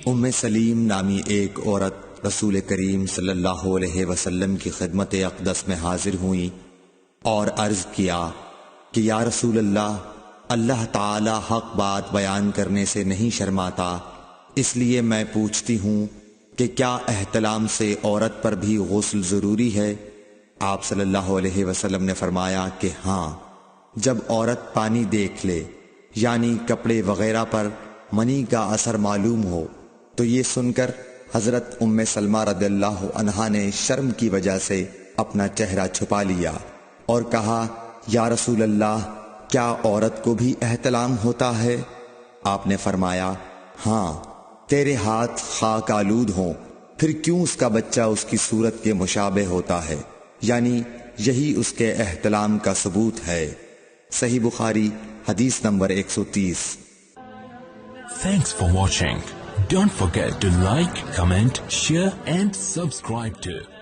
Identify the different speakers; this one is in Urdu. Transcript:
Speaker 1: ام سلیم نامی ایک عورت رسول کریم صلی اللہ علیہ وسلم کی خدمت اقدس میں حاضر ہوئیں اور عرض کیا کہ یا رسول اللہ، اللہ تعالی حق بات بیان کرنے سے نہیں شرماتا، اس لیے میں پوچھتی ہوں کہ کیا احتلام سے عورت پر بھی غسل ضروری ہے؟ آپ صلی اللہ علیہ وسلم نے فرمایا کہ ہاں، جب عورت پانی دیکھ لے، یعنی کپڑے وغیرہ پر منی کا اثر معلوم ہو۔ تو یہ سن کر حضرت ام سلمہ رضی اللہ عنہا نے شرم کی وجہ سے اپنا چہرہ چھپا لیا اور کہا، یا رسول اللہ، کیا عورت کو بھی احتلام ہوتا ہے؟ آپ نے فرمایا، ہاں، تیرے ہاتھ خاک آلود ہوں، پھر کیوں اس کا بچہ اس کی صورت کے مشابہ ہوتا ہے؟ یعنی یہی اس کے احتلام کا ثبوت ہے۔ صحیح بخاری حدیث number 130۔
Speaker 2: Thanks for watching. Don't forget to like, comment, share and subscribe to